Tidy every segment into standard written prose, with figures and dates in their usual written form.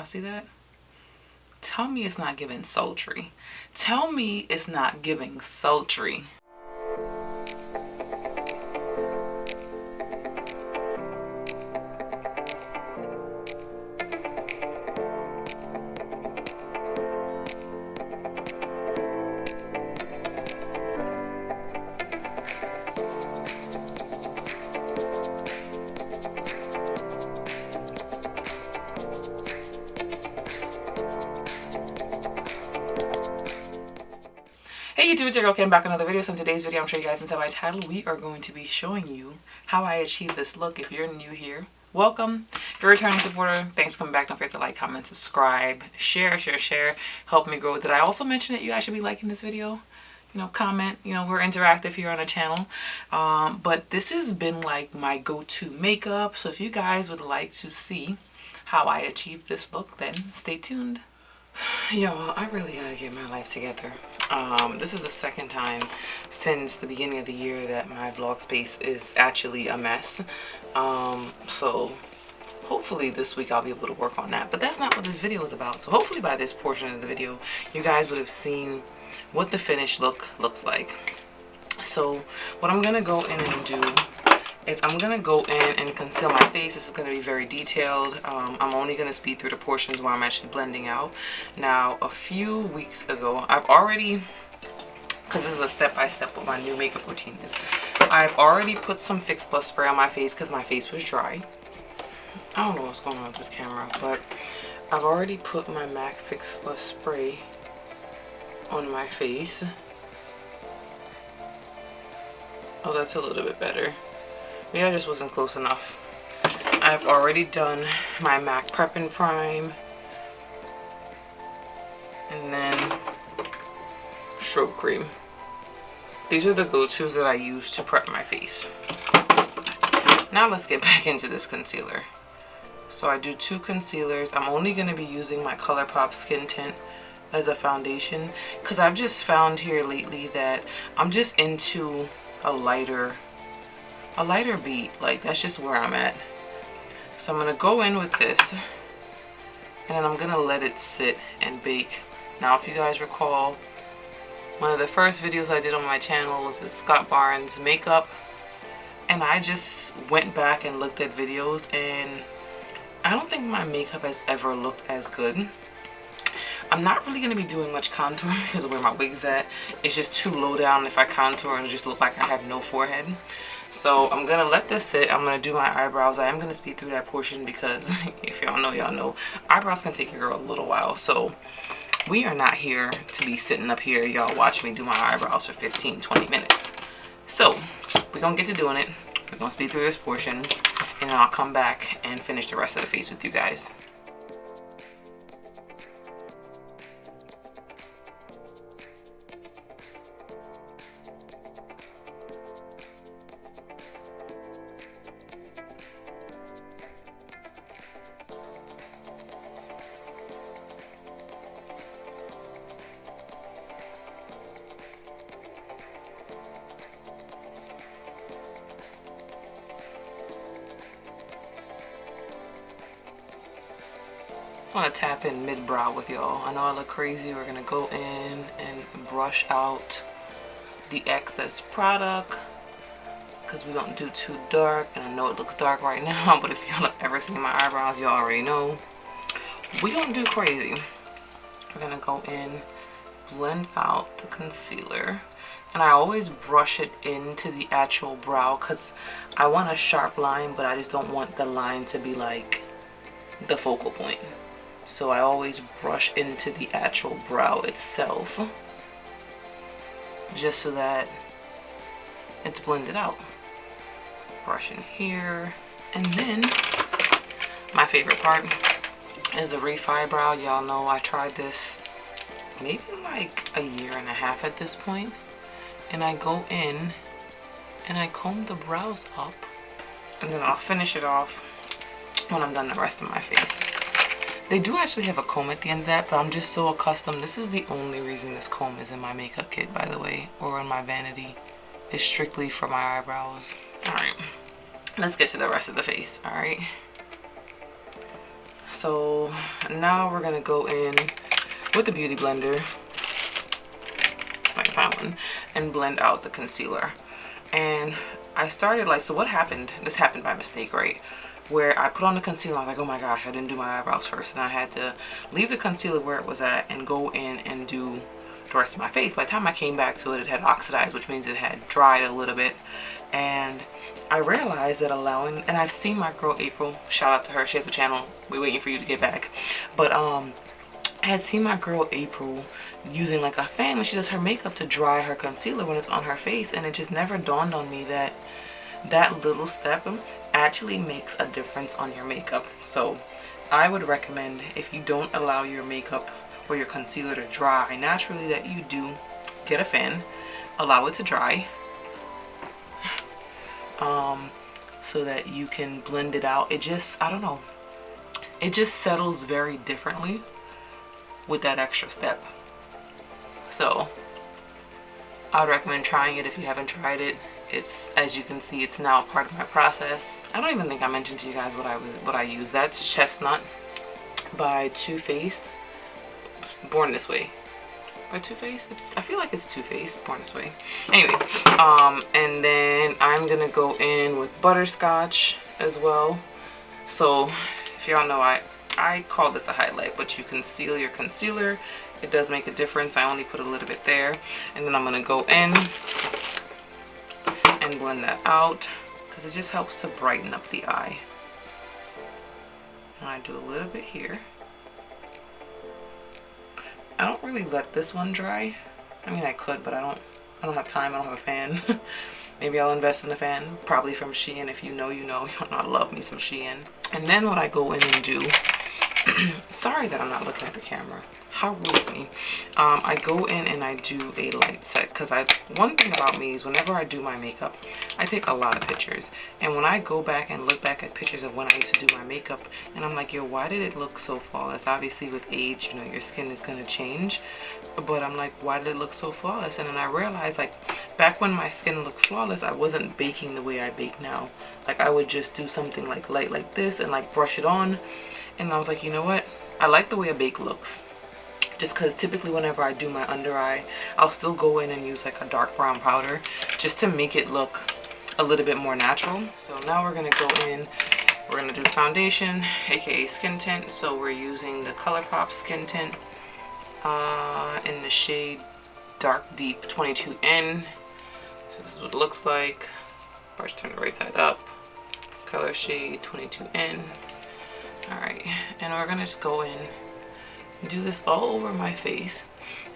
Y'all see that? Tell me it's not giving sultry. Tell me it's not giving sultry. Hey YouTube, it's your girl Kim back with another video. So in today's video, I'm sure you guys can tell by the title, we are going to be showing you how I achieve this look. If you're new here, welcome. If you're a returning supporter, thanks for coming back. Don't forget to like, comment, subscribe, share. Help me grow. Did I also mention that you guys should be liking this video? You know, comment. You know, we're interactive here on the channel. But this has been like my go-to makeup. So if you guys would like to see how I achieve this look, then stay tuned. Y'all, I really gotta get my life together. This is the second time since the beginning of the year that my vlog space is actually a mess. So hopefully this week I'll be able to work on that. But that's not what this video is about. So hopefully by this portion of the video, you guys would have seen what the finished look looks like. So what I'm gonna go in and do is I'm gonna go in and conceal my face. This is gonna be very detailed. I'm only gonna speed through the portions where I'm actually blending out. Now, a few weeks ago, I've already, because this is a step-by-step what my new makeup routine is, I've already put some Fix Plus spray on my face because my face was dry. I don't know what's going on with this camera, but I've already put my MAC Fix Plus spray on my face. Oh, that's a little bit better. Maybe I just wasn't close enough. I've already done my MAC Prep and Prime. And then strobe cream. These are the go-tos that I use to prep my face. Now let's get back into this concealer. So I do two concealers. I'm only going to be using my ColourPop Skin Tint as a foundation, because I've just found here lately that I'm just into a lighter beat. Like, that's just where I'm at. So I'm gonna go in with this, and then I'm gonna let it sit and bake. Now, if you guys recall, one of the first videos I did on my channel was with Scott Barnes makeup, and I just went back and looked at videos, and I don't think my makeup has ever looked as good. I'm not really going to be doing much contour because of where my wig's at. It's just too low down. If I contour, it'll just look like I have no forehead. So I'm going to let this sit. I'm going to do my eyebrows. I am going to speed through that portion because if y'all know, y'all know. Eyebrows can take your girl a little while. So we are not here to be sitting up here, y'all, watching me do my eyebrows for 15-20 minutes. So we're going to get to doing it. We're going to speed through this portion, and then I'll come back and finish the rest of the face with you guys. I want to tap in mid-brow with y'all. I know I look crazy. We're going to go in and brush out the excess product because we don't do too dark. And I know it looks dark right now, but if y'all have ever seen my eyebrows, y'all already know. We don't do crazy. We're going to go in, blend out the concealer. And I always brush it into the actual brow because I want a sharp line, but I just don't want the line to be like the focal point. So I always brush into the actual brow itself, just so that it's blended out. Brush in here, and then my favorite part is the Refy brow. Y'all know I tried this maybe like a year and a half at this point, and I go in and I comb the brows up, and then I'll finish it off when I'm done the rest of my face. They do actually have a comb at the end of that, but I'm just so accustomed. This is the only reason this comb is in my makeup kit, by the way, or in my vanity. It's strictly for my eyebrows. Alright, let's get to the rest of the face, alright? So now we're gonna go in with the beauty blender, if I can find one, and blend out the concealer. And I started like, so what happened, this happened by mistake, right? Where I put on the concealer, I was like, oh my gosh, I didn't do my eyebrows first, and I had to leave the concealer where it was at and go in and do the rest of my face. By the time I came back to it, it had oxidized, which means it had dried a little bit. And I realized that allowing, and I've seen my girl April, shout out to her, she has a channel, we're waiting for you to get back, but I had seen my girl April using like a fan when she does her makeup to dry her concealer when it's on her face, and it just never dawned on me that that little step actually makes a difference on your makeup. So I would recommend, if you don't allow your makeup or your concealer to dry naturally, that you do get a fan, allow it to dry, so that you can blend it out. It just, I don't know, it just settles very differently with that extra step. So I would recommend trying it if you haven't tried it. It's, as you can see, it's now part of my process. I don't even think I mentioned to you guys what I use. That's Chestnut by Too Faced. Born This Way by Too Faced. I feel like it's Too Faced. Born This Way. Anyway, and then I'm gonna go in with butterscotch as well. So if y'all know, I call this a highlight, but you conceal your concealer. It does make a difference. I only put a little bit there, and then I'm gonna go in and blend that out because it just helps to brighten up the eye. And I do a little bit here. I don't really let this one dry. I mean, I could, but I don't have time. I don't have a fan. Maybe I'll invest in a fan, probably from Shein. If you know, you know. I love me some Shein. And then what I go in and do, sorry that I'm not looking at the camera, how rude of me. I go in and I do a light set, because one thing about me is whenever I do my makeup, I take a lot of pictures, and when I go back and look back at pictures of when I used to do my makeup, and I'm like, yo, why did it look so flawless? Obviously with age, you know, your skin is gonna change, but I'm like, why did it look so flawless? And then I realized, like, back when my skin looked flawless, I wasn't baking the way I bake now. Like, I would just do something like light like this and like brush it on, and I was like, you know what, I like the way a bake looks. Just because typically whenever I do my under eye, I'll still go in and use like a dark brown powder just to make it look a little bit more natural. So now we're going to go in, we're going to do foundation, aka skin tint. So we're using the ColourPop skin tint in the shade Dark Deep 22N. So this is what it looks like. First, turn the right side up. Color shade 22N. Alright, and we're going to just go in, do this all over my face.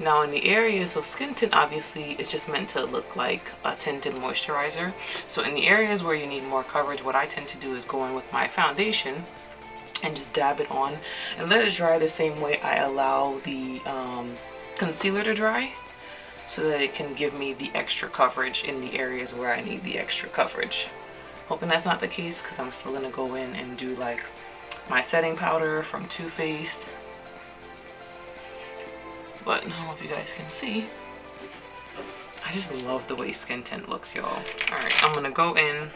Now in the areas, so skin tint obviously is just meant to look like a tinted moisturizer. So in the areas where you need more coverage, what I tend to do is go in with my foundation and just dab it on and let it dry the same way I allow the concealer to dry, so that it can give me the extra coverage in the areas where I need the extra coverage. Hoping that's not the case, because I'm still going to go in and do like my setting powder from Too Faced. But I don't know if you guys can see. I just love the way skin tint looks, y'all. Alright, I'm gonna go in.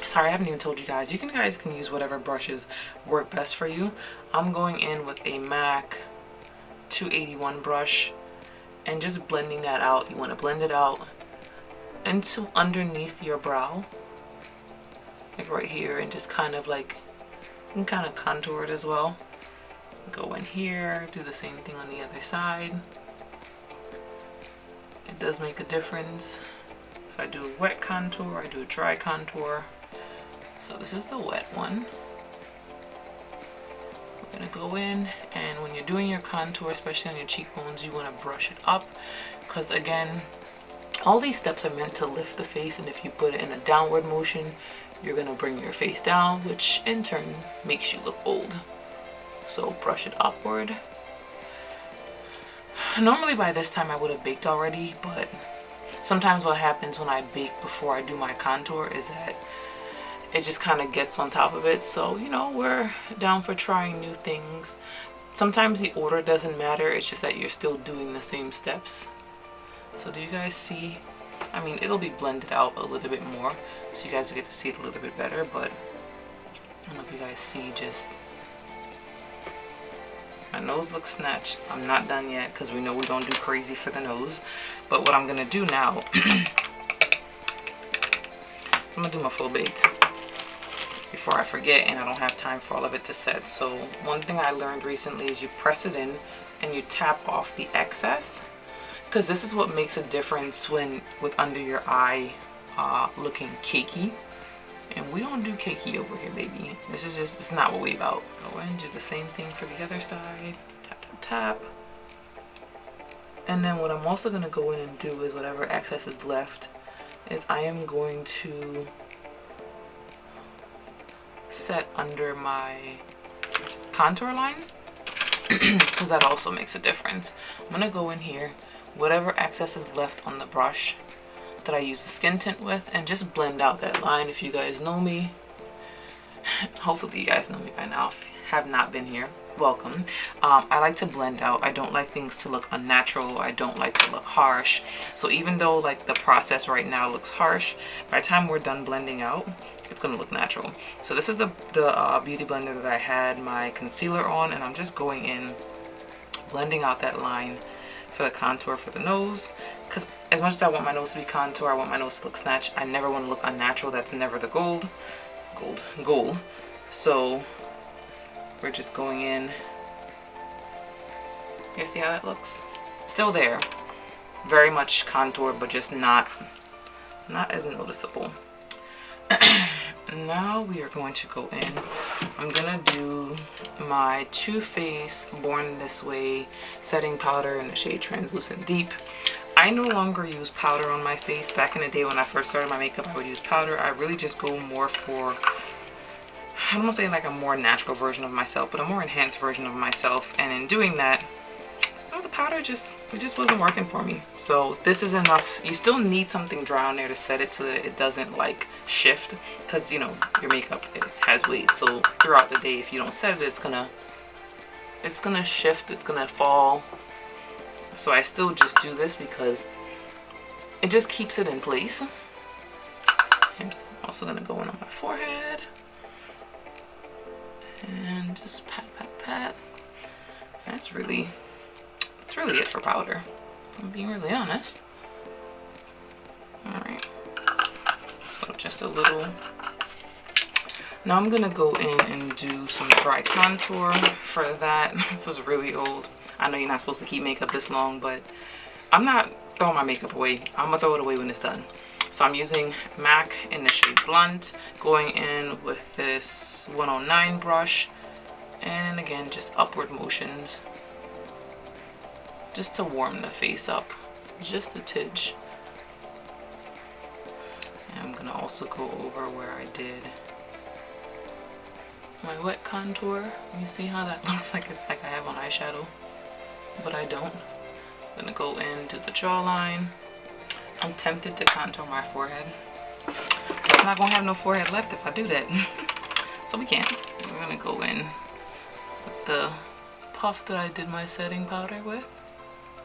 Sorry, I haven't even told you guys. You guys can use whatever brushes work best for you. I'm going in with a MAC 281 brush and just blending that out. You want to blend it out into underneath your brow, like right here, and just kind of like, you can kind of contour it as well. Go in here, do the same thing on the other side. It does make a difference. So I do a wet contour, I do a dry contour. So this is the wet one. We're gonna go in, and when you're doing your contour, especially on your cheekbones, you want to brush it up, because again, all these steps are meant to lift the face, and if you put it in a downward motion, you're gonna bring your face down, which in turn makes you look old. So brush it upward. Normally by this time I would have baked already, but sometimes what happens when I bake before I do my contour is that it just kind of gets on top of it. So, you know, we're down for trying new things. Sometimes the order doesn't matter, it's just that you're still doing the same steps. So do you guys see? I mean, it'll be blended out a little bit more, so you guys will get to see it a little bit better, but I don't know if you guys see just nose looks snatched. I'm not done yet because we know we don't do crazy for the nose. But what I'm gonna do now, I'm gonna do my full bake before I forget and I don't have time for all of it to set. So one thing I learned recently is you press it in and you tap off the excess, because this is what makes a difference when with under your eye looking cakey. And we don't do cakey over here, baby. This is just, it's not what we about. Go in, do the same thing for the other side. Tap, tap, tap. And then what I'm also gonna go in and do is whatever excess is left is I am going to set under my contour line, because that also makes a difference. I'm gonna go in here, whatever excess is left on the brush that I use the skin tint with, and just blend out that line. If you guys know me, hopefully you guys know me by now. If you have not been here, welcome. I like to blend out. I don't like things to look unnatural. I don't like to look harsh. So even though like the process right now looks harsh, by the time we're done blending out, it's gonna look natural. So this is the beauty blender that I had my concealer on, and I'm just going in, blending out that line for the contour for the nose. Because as much as I want my nose to be contour, I want my nose to look snatched. I never want to look unnatural. That's never the goal. So we're just going in. You see how that looks? Still there. Very much contour, but just not as noticeable. Now we are going to go in. I'm gonna do my Too Faced Born This Way setting powder in the shade Translucent Deep. I no longer use powder on my face. Back in the day when I first started my makeup, I would use powder. I really just go more for, I don't want to say like a more natural version of myself, but a more enhanced version of myself. And in doing that, the powder it just wasn't working for me. So this is enough. You still need something dry on there to set it so that it doesn't like shift, because you know your makeup, it has weight. So throughout the day, if you don't set it, it's gonna shift, it's gonna fall. So I still just do this because it just keeps it in place. I'm also gonna go in on my forehead and just pat, pat, pat. That's really it for powder, I'm being really honest. Alright, so just a little. Now I'm gonna go in and do some dry contour for that. This is really old. I know you're not supposed to keep makeup this long, but I'm not throwing my makeup away. I'm gonna throw it away when it's done. So I'm using MAC in the shade Blunt, going in with this 109 brush, and again just upward motions, just to warm the face up, just a tidge. And I'm gonna also go over where I did my wet contour. You see how that looks like I have on eyeshadow, but I don't. I'm gonna go into the jawline. I'm tempted to contour my forehead, but I'm not gonna have no forehead left if I do that. So we can't. We're gonna go in with the puff that I did my setting powder with.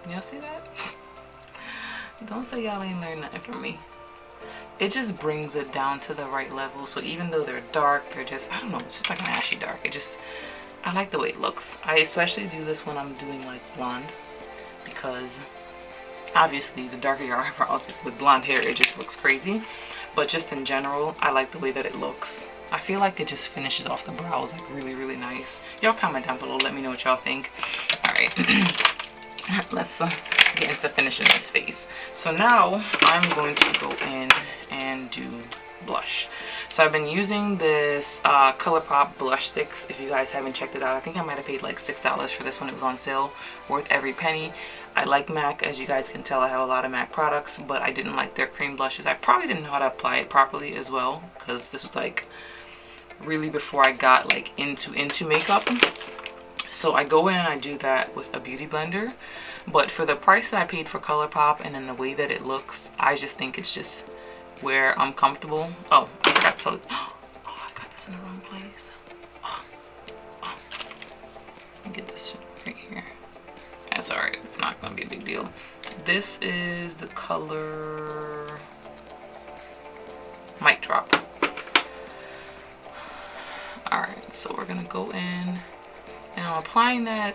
Y'all see that? Don't say y'all ain't learned nothing from me. It just brings it down to the right level. So even though they're dark, they're just, I don't know, it's just like an ashy dark. I like the way it looks. I especially do this when I'm doing like blonde, because obviously the darker your eyebrows with blonde hair, it just looks crazy. But just in general, I like the way that it looks. I feel like it just finishes off the brows like really, really nice. Y'all comment down below, let me know what y'all think. All right. Let's get into finishing this face. So now I'm going to go in and do blush. So I've been using this ColourPop blush sticks. If you guys haven't checked it out, I think I might have paid like $6 for this when it was on sale. Worth every penny. I like MAC. As you guys can tell, I have a lot of MAC products, but I didn't like their cream blushes. I probably didn't know how to apply it properly as well, because this was like really before I got like into makeup. So I go in and I do that with a beauty blender, but for the price that I paid for ColourPop and in the way that it looks, I just think it's just where I'm comfortable. Oh, I forgot to tell you. Oh, I got this in the wrong place. Let me get this right here. That's alright, it's not gonna be a big deal. This is the color Mic Drop. Alright, so we're gonna go in and I'm applying that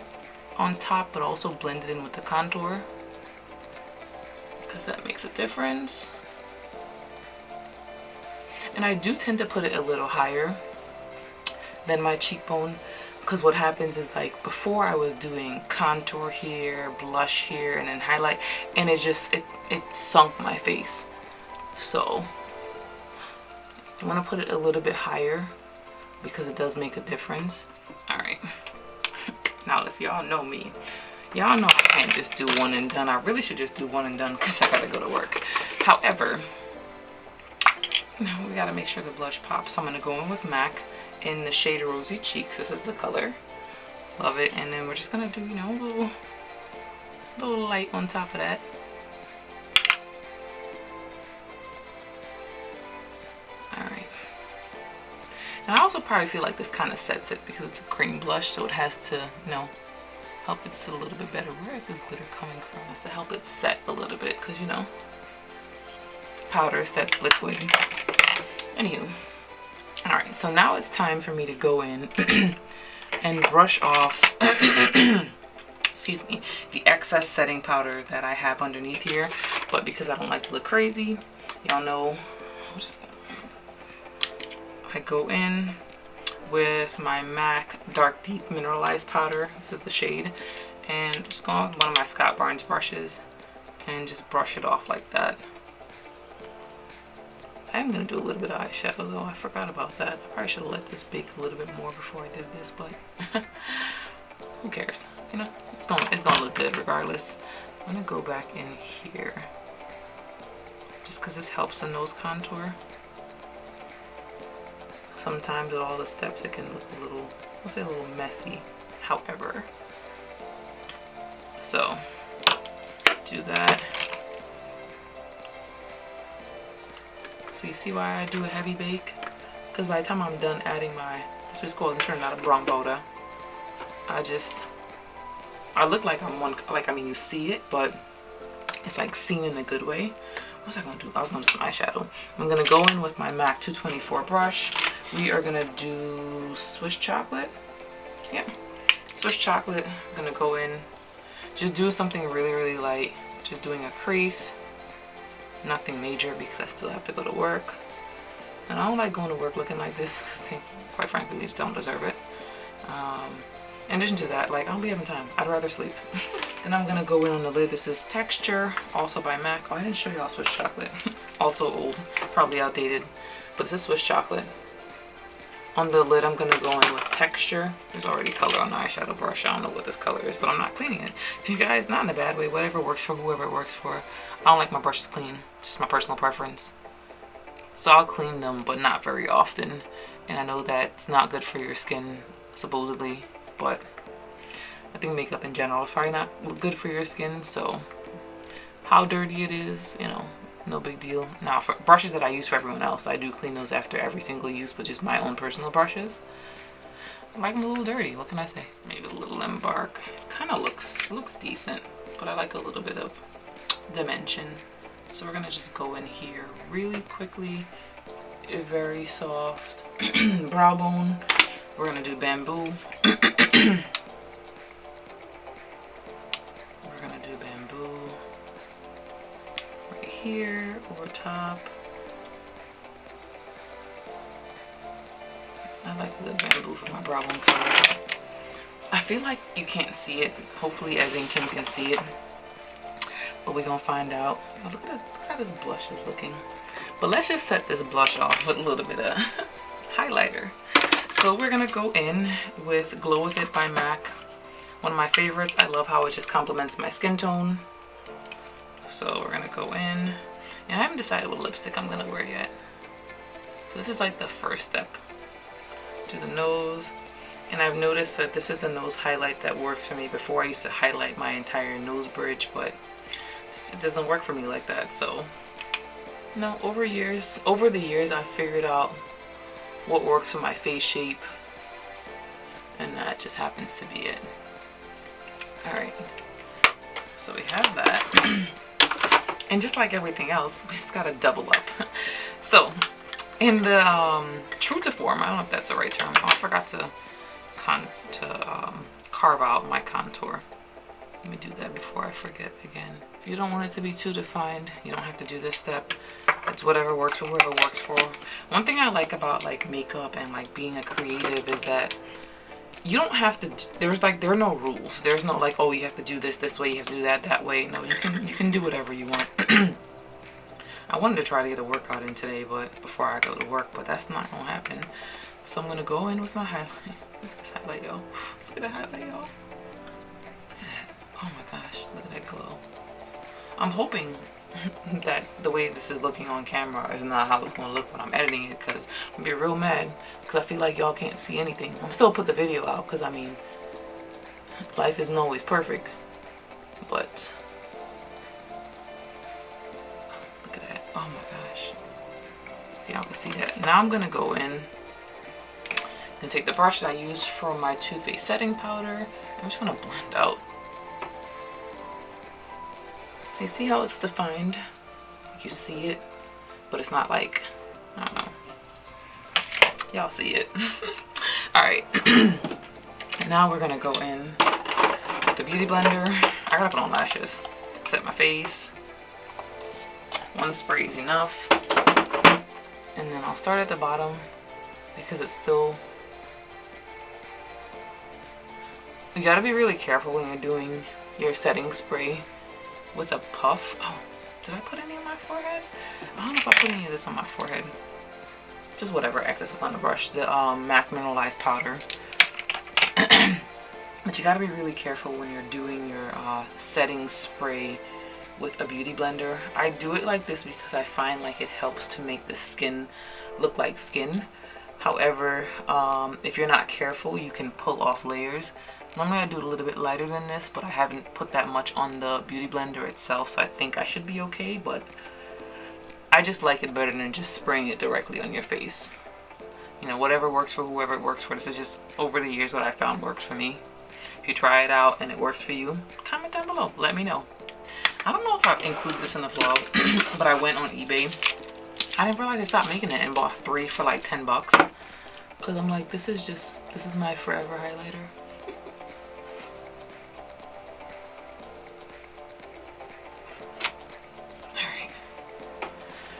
on top, but also blend it in with the contour, because that makes a difference. And I do tend to put it a little higher than my cheekbone, because what happens is, like, before I was doing contour here, blush here, and then highlight, and it sunk my face. So you want to put it a little bit higher because it does make a difference. All right, now if y'all know me, y'all know I can't just do one and done. I really should just do one and done because I gotta go to work. However, now we gotta make sure the blush pops. So I'm gonna go in with MAC in the shade Rosy Cheeks. This is the color. Love it. And then we're just gonna do, you know, a little light on top of that. Alright. And I also probably feel like this kind of sets it because it's a cream blush, so it has to, you know, help it sit a little bit better. Where is this glitter coming from? It's to help it set a little bit because, you know, powder sets liquid. Anywho. Alright, so now it's time for me to go in and brush off excuse me, the excess setting powder that I have underneath here. But because I don't like to look crazy, y'all know, I go in with my MAC Dark Deep Mineralized powder. This is the shade. And just go with one of my Scott Barnes brushes and just brush it off like that. I'm going to do a little bit of eyeshadow though. I forgot about that. I probably should have let this bake a little bit more before I did this, but who cares? You know, it's gonna look good regardless. I'm going to go back in here just because this helps the nose contour. Sometimes with all the steps it can look a little, I'll say a little messy. However, so do that. So you see why I do a heavy bake? Because by the time I'm done adding my, this was called, I'm turning out a brown powder, I look like I'm one, like, I mean, you see it, but it's like seen in a good way. What was I gonna do? I was gonna do some eyeshadow. I'm gonna go in with my MAC 224 brush. We are gonna do Swiss chocolate. Yeah, Swiss chocolate. I'm gonna go in, just do something really, really light. Just doing a crease. Nothing major because I still have to go to work. And I don't like going to work looking like this because they, quite frankly, they just don't deserve it. In addition to that, like, I don't be having time. I'd rather sleep. And I'm gonna go in on the lid. This is Texture, also by MAC. Oh, I didn't show y'all Swiss chocolate. Also old, probably outdated. But this is Swiss chocolate. On the lid, I'm gonna go in with Texture. There's already color on the eyeshadow brush. I don't know what this color is, but I'm not cleaning it. If you guys, not in a bad way, whatever works for whoever it works for. I don't like my brushes clean. It's just my personal preference. So I'll clean them, but not very often. And I know that's not good for your skin, supposedly. But I think makeup in general is probably not good for your skin. So how dirty it is, you know, no big deal. Now for brushes that I use for everyone else, I do clean those after every single use, but just my own personal brushes, I like them a little dirty. What can I say? Maybe a little embark. Kind of looks decent, but I like a little bit of dimension. So we're gonna just go in here really quickly, very soft. Brow bone, we're gonna do Bamboo. We're gonna do Bamboo right here over top. I like a good Bamboo for my brow bone color. I feel like you can't see it. Hopefully Evie and Kim can see it, but we're gonna find out. Oh, look how this blush is looking. But let's just set this blush off with a little bit of highlighter. So we're gonna go in with Glow With It by MAC. One of my favorites. I love how it just complements my skin tone. So we're gonna go in, and I haven't decided what lipstick I'm gonna wear yet. So this is like the first step. To the nose, and I've noticed that this is the nose highlight that works for me. Before I used to highlight my entire nose bridge, but it just doesn't work for me like that. So no, over the years I've figured out what works for my face shape, and that just happens to be it. Alright, so we have that. And just like everything else, we just gotta double up. So in the true to form, I don't know if that's the right term. Oh, I forgot to carve out my contour. Let me do that before I forget again. If you don't want it to be too defined, you don't have to do this step. It's whatever works for whoever works for. One thing I like about like makeup and like being a creative is that you don't have to, there are no rules. There's no like, oh, you have to do this way, you have to do that way. No, you can do whatever you want. I wanted to try to get a workout in today, but before I go to work, but that's not gonna happen. So I'm gonna go in with my highlight. Look at this highlight, y'all. Look at the highlight, y'all. Look at that. Oh my gosh, look at that glow. I'm hoping that the way this is looking on camera is not how it's going to look when I'm editing it, because I'm going to be real mad because I feel like y'all can't see anything. I'm still put the video out because I mean, life isn't always perfect, but look at that. Oh my gosh. Y'all can see that. Now I'm going to go in and take the brush that I use for my Too Faced setting powder. I'm just going to blend out. So you see how it's defined? You see it, but it's not like, I don't know. Y'all see it. Alright. Now we're gonna go in with the beauty blender. I gotta put on lashes. Set my face. One spray is enough. And then I'll start at the bottom because it's still, you gotta be really careful when you're doing your setting spray with a puff. Oh, did I put any on my forehead? I don't know if I put any of this on my forehead. Just whatever excess is on the brush. The MAC Mineralize powder. But you gotta be really careful when you're doing your setting spray with a beauty blender. I do it like this because I find like it helps to make the skin look like skin. However, if you're not careful, you can pull off layers. Normally I do it a little bit lighter than this, but I haven't put that much on the beauty blender itself, so I think I should be okay, but I just like it better than just spraying it directly on your face. You know, whatever works for whoever it works for. This is just over the years what I found works for me. If you try it out and it works for you, comment down below. Let me know. I don't know if I've included this in the vlog, but I went on eBay. I didn't realize they stopped making it and bought 3 for like 10 bucks. Because I'm like, this is my forever highlighter.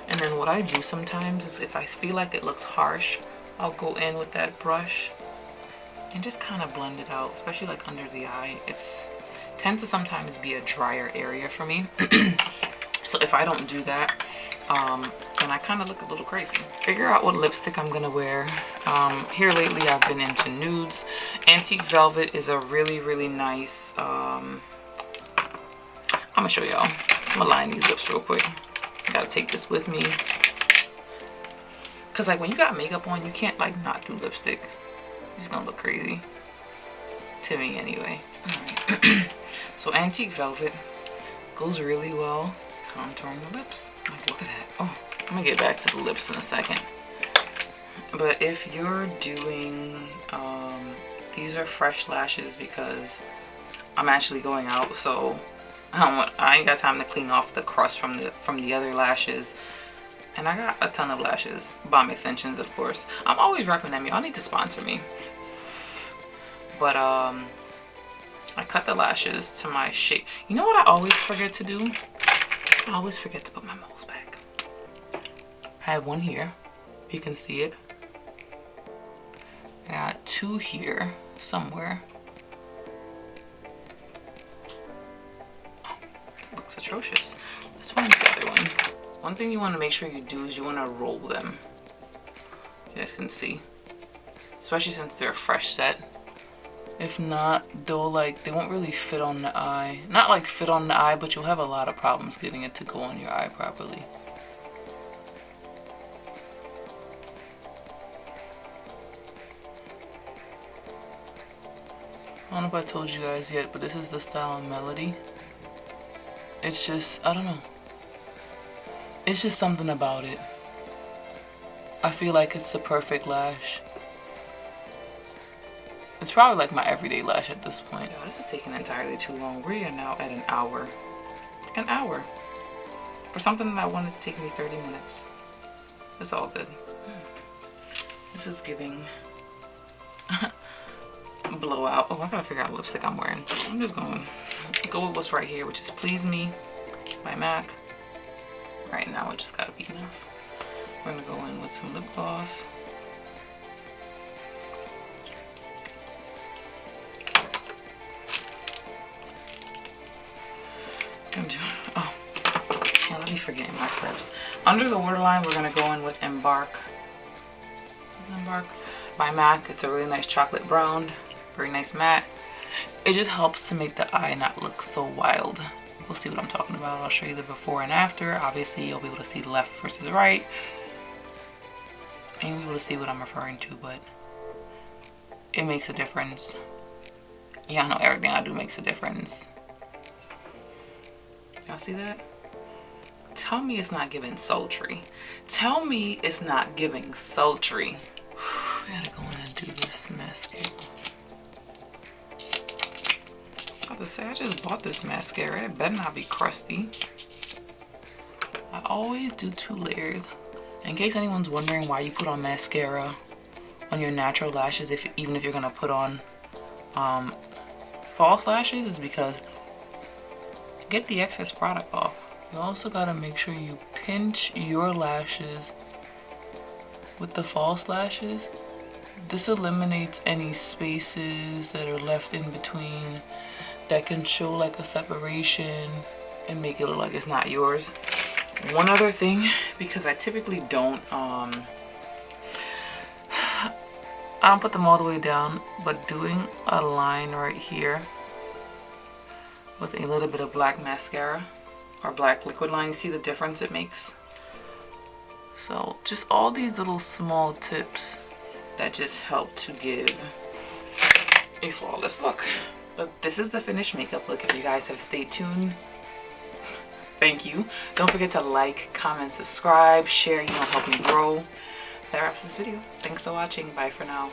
And then what I do sometimes is if I feel like it looks harsh, I'll go in with that brush and just kind of blend it out, especially like under the eye. It tends to sometimes be a drier area for me. So if I don't do that, then I kind of look a little crazy. Figure out what lipstick I'm gonna wear. Here lately I've been into nudes. Antique Velvet is a really, really nice, I'm gonna show y'all. I'm gonna line these lips real quick. I gotta take this with me. Cause like when you got makeup on, you can't like not do lipstick. It's gonna look crazy. To me anyway. Alright. So Antique Velvet goes really well contouring the lips. Like, look at that. Oh, I'm gonna get back to the lips in a second. But if you're doing, these are fresh lashes because I'm actually going out, so I ain't got time to clean off the crust from the other lashes. And I got a ton of lashes. Bomb extensions, of course. I'm always recommending them. Y'all need to sponsor me. But I cut the lashes to my shape. You know what I always forget to do? I always forget to put my moles back. I have one here. You can see it. I got 2 here somewhere. Looks atrocious. Let's find the other one. One thing you want to make sure you do is you want to roll them. You guys can see. Especially since they're a fresh set. If not, they won't really fit on the eye. Not like fit on the eye, but you'll have a lot of problems getting it to go on your eye properly. I don't know if I told you guys yet, but this is the style and Melody. It's just, I don't know. It's just something about it. I feel like it's the perfect lash. It's probably like my everyday lash at this point. Yo, this is taking entirely too long. We are now at an hour. An hour. For something that I wanted to take me 30 minutes. It's all good. This is giving blowout. Oh, I gotta figure out what lipstick I'm wearing. I'm just gonna go with what's right here, which is Please Me by MAC. Right now it just gotta be enough. We're gonna go in with some lip gloss. Oh, yeah, let me forget my steps. Under the waterline, we're gonna go in with Embark. Embark by MAC. It's a really nice chocolate brown, very nice matte. It just helps to make the eye not look so wild. We'll see what I'm talking about. I'll show you the before and after. Obviously, you'll be able to see left versus right. And you'll be able to see what I'm referring to, but it makes a difference. Yeah, I know everything I do makes a difference. Y'all see that? Tell me it's not giving sultry. Tell me it's not giving sultry. I gotta go in and do this mascara. I was about to say, I just bought this mascara. It better not be crusty. I always do 2 layers. In case anyone's wondering why you put on mascara on your natural lashes, even if you're gonna put on false lashes, is because get the excess product off. You also gotta make sure you pinch your lashes with the false lashes. This eliminates any spaces that are left in between that can show like a separation and make it look like it's not yours. One other thing, because I typically don't put them all the way down, but doing a line right here with a little bit of black mascara or black liquid line, you see the difference it makes? So just all these little small tips that just help to give a flawless look. But this is the finished makeup look. If you guys have stayed tuned, thank you. Don't forget to like, comment, subscribe, share, help me grow. That wraps this video. Thanks for watching. Bye for now.